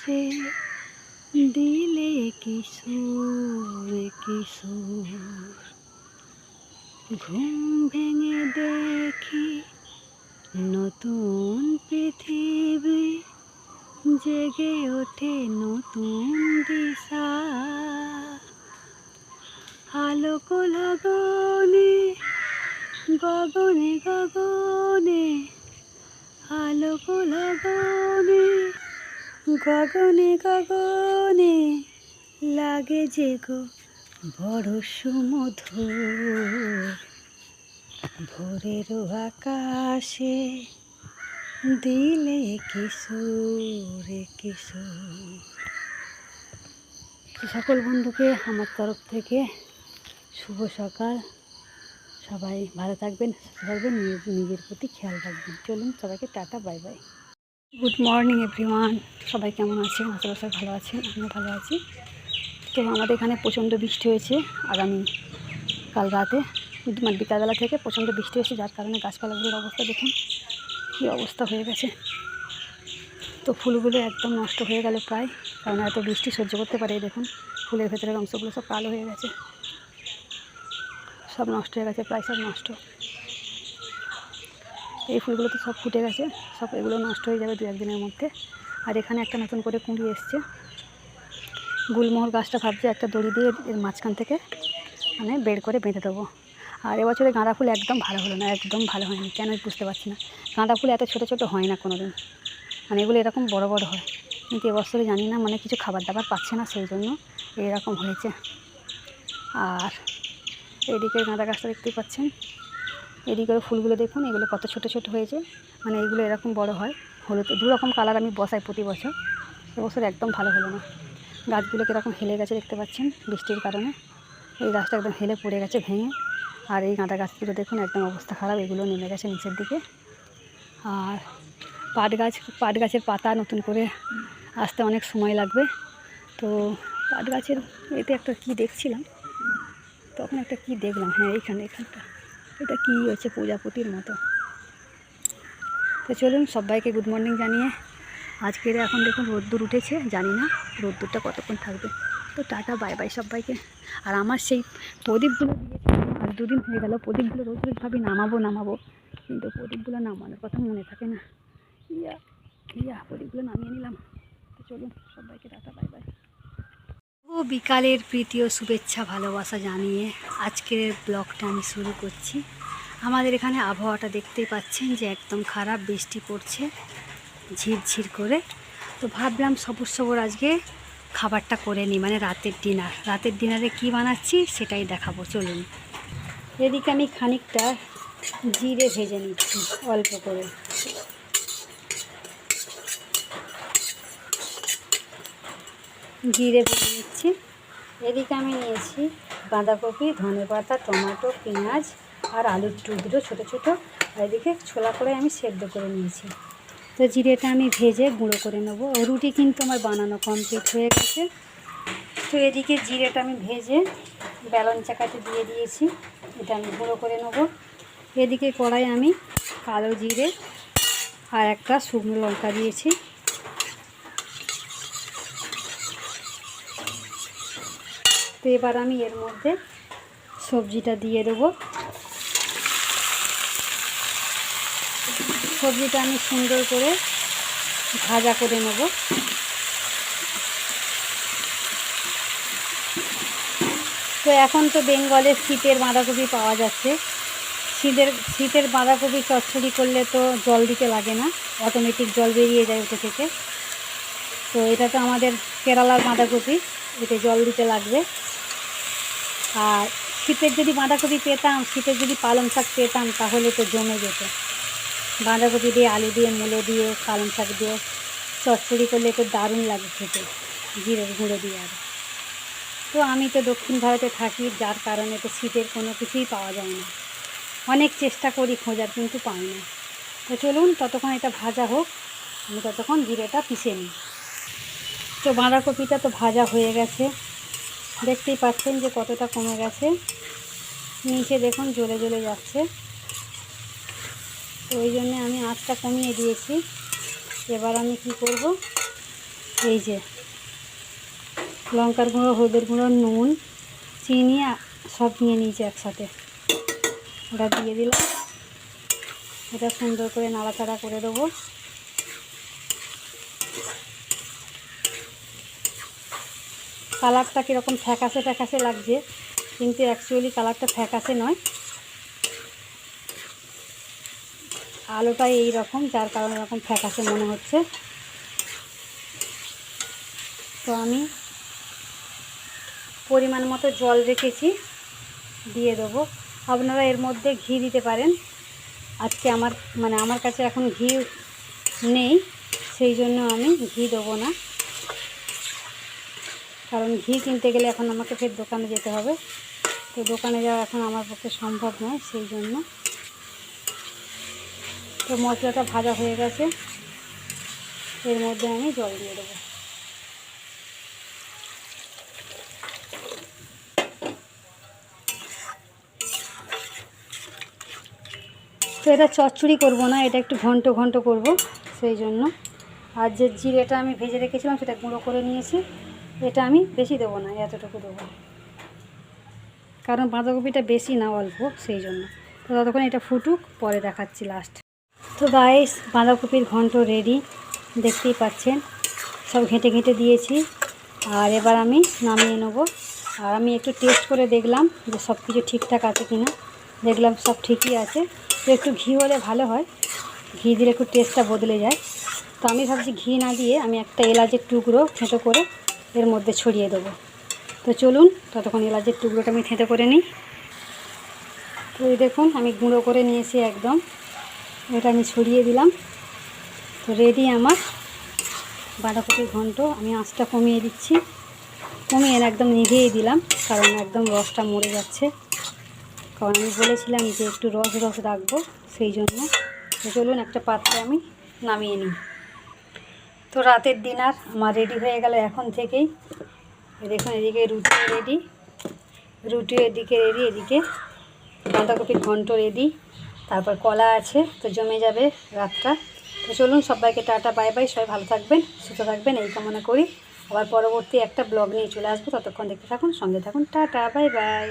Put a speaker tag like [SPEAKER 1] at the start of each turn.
[SPEAKER 1] আকাশে দিলে কিশোর কিশোর, ঘুম ভেঙে দেখি নতুন পৃথিবী, জেগে ওঠে নতুন দিশা। আলোক লগনে গগনে গগনে, আলোক লগনে গগনে গগনে, লাগে যে গো বড় সুমধুর। ভোরের আকাশে দিলে কিশোর কিশোর। সকল বন্ধুকে আমার তরফ থেকে শুভ সকাল। সবাই ভালো থাকবেন, সুস্থ থাকবেন, নিজের প্রতি খেয়াল রাখবেন। চলুন সবাইকে tata, bye bye. Good morning everyone. সবাই কেমন আছেন? আশা করি ভালো আছেন, আমিও ভালো আছি। তো আমাদের এখানে প্রচণ্ড বৃষ্টি হয়েছে আগামী কাল রাতে, বিকালবেলা থেকে প্রচণ্ড বৃষ্টি হয়েছে, যার কারণে গাছপালাগুলোর অবস্থা দেখুন কী অবস্থা হয়ে গেছে। তো ফুলগুলো একদম নষ্ট হয়ে গেল প্রায়, কারণ এত বৃষ্টি সহ্য করতে পারে। দেখুন ফুলের ভেতরের অংশগুলো সব কালো হয়ে গেছে, সব নষ্ট হয়ে গেছে, প্রায় সব নষ্ট। এই ফুলগুলো তো সব ফুটে গেছে, সব এগুলো নষ্ট হয়ে যাবে দু একদিনের মধ্যে। আর এখানে একটা নতুন করে কুঁড়ি এসছে। গুলমোহর গাছটা ভাবছি একটা দড়ি দিয়ে এর মাঝখান থেকে মানে বের করে বেঁধে দেবো। আর এবছরে গাঁদা ফুল একদম ভালো হলো না, একদম ভালো হয়নি, কেন বুঝতে পারছি না। গাঁদা ফুল এত ছোটো ছোটো হয় না কোনো দিন, মানে এগুলো এরকম বড় বড় হয়, কিন্তু এবছরে জানি না মানে কিছু খাবার দাবার পাচ্ছে না, সেই জন্য এরকম হয়েছে। আর এদিকের গাঁদা গাছটা দেখতেই পাচ্ছেন, এদিকের ফুলগুলো দেখুন, এগুলো কত ছোট ছোট হয়েছে, মানে এগুলো এরকম বড় হয়। হলুদ দু রকম কালার আমি বসাই প্রতি বছর, এবছর একদম ভালো হলো না। গাছগুলো কীরকম হেলে গেছে দেখতে পাচ্ছেন বৃষ্টির কারণে, এই গাছটা একদম হেলে পড়ে গেছে ভেঙে। আর এই গাঁদা গাছগুলো দেখুন একদম অবস্থা খারাপ, এগুলো নেমে গেছে নিচের দিকে। আর পাট গাছের পাতা নতুন করে আসতে অনেক সময় লাগবে। তো পাট গাছের এতে একটা কি দেখছিলাম, তখন একটা কি দেখলাম, হ্যাঁ এখানটা এটা কি হচ্ছে প্রজাপতির মতো। তো চলুন সবাইকে গুড মর্নিং জানিয়ে আজকের এখন দেখুন রোদ্দুর উঠেছে, জানি না রোদ্দুরটা কতক্ষণ থাকবে। তো টাটা, বাই বাই সবাইকে। আর আমার সেই প্রদীপগুলো দিয়েছিলাম, আর দুদিন হয়ে গেল প্রদীপগুলো রোজ রোজ ভাবি নামাবো, কিন্তু প্রদীপগুলো নামানোর কথা মনে থাকে না। প্রদীপগুলো নামিয়ে নিলাম। তো চলুন সবাইকে টাটা, বাই বাই। ও বিকালের প্রীতি ও শুভেচ্ছা ভালোবাসা জানিয়ে আজকের ব্লগটা আমি শুরু করছি। আমাদের এখানে আবহাওয়াটা দেখতেই পাচ্ছেন যে একদম খারাপ, বৃষ্টি পড়ছে ঝিরঝির করে। তো ভাবলাম সবুজ আজকে খাবারটা করে নিই, মানে রাতের ডিনারে কি বানাচ্ছি সেটাই দেখাবো। চলুন, এদিকে আমি খানিকটা জিরে ভেজে নিচ্ছি অল্প করে। জিরে ভেজে নিচ্ছি। এদিকে আমি নিয়েছি বাঁধাকপি, ধনেপাতা, টমেটো, পেঁয়াজ আর আলুর টুকরো ছোটো ছোটো। আর এদিকে ছোলা করে আমি সেদ্ধ করে নিয়েছি। তো জিরেটা আমি ভেজে গুঁড়ো করে নেব। রুটি কিন্তু আমার বানানো কমপ্লিট হয়ে গেছে। তো এদিকে জিরেটা আমি ভেজে বেলন চাকাতে দিয়ে দিয়েছি, এটা আমি গুঁড়ো করে নেব। এদিকে কড়াই আমি কালো জিরে আর একটা শুকনো লঙ্কা দিয়েছি। তো এবার আমি এর মধ্যে সবজিটা দিয়ে দেবো। সবজিটা আমি সুন্দর করে ভাজা করে নেব। তো এখন তো বেঙ্গলে শীতের বাঁধাকপি পাওয়া যাচ্ছে। শীতের বাঁধাকপি চচ্চড়ি করলে তো জল দিতে লাগে না, অটোমেটিক জল বেরিয়ে যায় ওটা থেকে। তো এটা তো আমাদের কেরালার বাঁধাকপি, এতে জল দিতে লাগবে। আর শীতের যদি বাঁধাকপি পেতাম, শীতের যদি পালং শাক পেতাম, তাহলে তো জমে যেত। বাঁধাকপি দিয়ে, আলু দিয়ে, মূলো দিয়ে, পালং শাক দিয়ে চচ্চড়ি করলে তো দারুণ লাগে খেতে, জিরের গুঁড়ো দিয়ে। আর তো আমি তো দক্ষিণ ভারতে থাকি, যার কারণে তো শীতের কোনো কিছুই পাওয়া যায় না। অনেক চেষ্টা করি খোঁজার, কিন্তু পাই না। তো চলুন ততক্ষণ এটা ভাজা হোক, আমি ততক্ষণ জিরেটা পিষে নিই। তো বাঁধাকপিটা তো ভাজা হয়ে গেছে, দেখতেই পাচ্ছেন যে কতটা কমে গেছে, নিচে দেখুন জ্বলে জ্বলে যাচ্ছে। তো ওই জন্যে আমি আঁচটা কমিয়ে দিয়েছি। এবার আমি কি করব, এই যে লঙ্কার গুঁড়ো, হলুদের গুঁড়ো, নুন, চিনি সব নিয়ে নিয়েছি একসাথে। ওটা দিয়ে দিলাম। এটা সুন্দর করে নাড়াচাড়া করে দেবো। কালারটা কীরকম ফ্যাকাশে ফ্যাকাশে লাগছে, কিন্তু অ্যাকচুয়ালি কালারটা ফ্যাকাশে নয়, আলোটাই এই রকম, যার কারণে এরকম ফ্যাকাশে মনে হচ্ছে। তো আমি পরিমাণ মতো জল রেখেছি, দিয়ে দেবো। আপনারা এর মধ্যে ঘি দিতে পারেন। আজকে আমার কাছে এখন ঘি নেই, সেই জন্য আমি ঘি দেবো না, কারণ ঘি কিনতে গেলে এখন আমাকে ফের দোকানে যেতে হবে। তো দোকানে যাওয়া এখন আমার পক্ষে সম্ভব নয়, সেই জন্য। তো মশলাটা ভাজা হয়ে গেছে, এর মধ্যে আমি জল দিয়ে দেবো। তো এটা চচ্চড়ি করব না, এটা একটু ঘন্ট ঘন্ট করব, সেই জন্য। আর যে জিরেটা আমি ভেজে রেখেছিলাম সেটা গুঁড়ো করে নিয়েছি। এটা আমি বেশি দেবো না, এতটুকু দেবো, কারণ বাঁধাকপিটা বেশি না, অল্প, সেই জন্য। তো ততক্ষণ এটা ফুটুক, পরে দেখাচ্ছি লাস্ট। তো গাইস, বাঁধাকপির ঘন্ট রেডি, দেখতেই পাচ্ছেন। সব ঘেঁটে ঘেঁটে দিয়েছি, আর এবার আমি নামিয়ে নেব। আর আমি একটু টেস্ট করে দেখলাম যে সব কিছু ঠিকঠাক আছে কিনা। দেখলাম সব ঠিকই আছে। তো একটু ঘি হলে ভালো হয়, ঘি দিলে একটু টেস্টটা বদলে যায়। তো আমি ভাবছি ঘি না দিয়ে আমি একটা এলাচের টুকরো থেঁতো করে এর মধ্যে ছড়িয়ে দেবো। তো চলুন ততক্ষণ এলাচের টুকরোটা আমি থেঁতো করে নিই। তো এই দেখুন, আমি গুঁড়ো করে নিয়েছি একদম, এটা আমি ছড়িয়ে দিলাম। তো রেডি আমার বাঁধাকপির ঘন্ট। আমি আঁচটা কমিয়ে দিচ্ছি, কমিয়ে একদম নিভিয়েই দিলাম, কারণ একদম রসটা মরে যাচ্ছে। কারণ আমি বলেছিলাম যে একটু রস রস রাখবো, সেই জন্য। তো চলুন একটা পাত্রে আমি নামিয়ে নিই। তো রাতের ডিনার আমার রেডি হয়ে গেল এখন থেকেই। দেখুন, এদিকে রুটি রেডি, রুটি এদিকে রেডি, এদিকে বাঁধাকপির ঘন্ট রেডি, তারপর কলা আছে, তো জমে যাবে রাতটা। তো চলুন, সবাইকে টাটা বাই বাই, সবাই ভালো থাকবেন, সুস্থ থাকবেন, এই কামনা করি। আবার পরবর্তী একটা ব্লগ নিয়ে চলে আসবো, ততক্ষণ দেখতে থাকুন, সঙ্গে থাকুন, টাটা বাই বাই।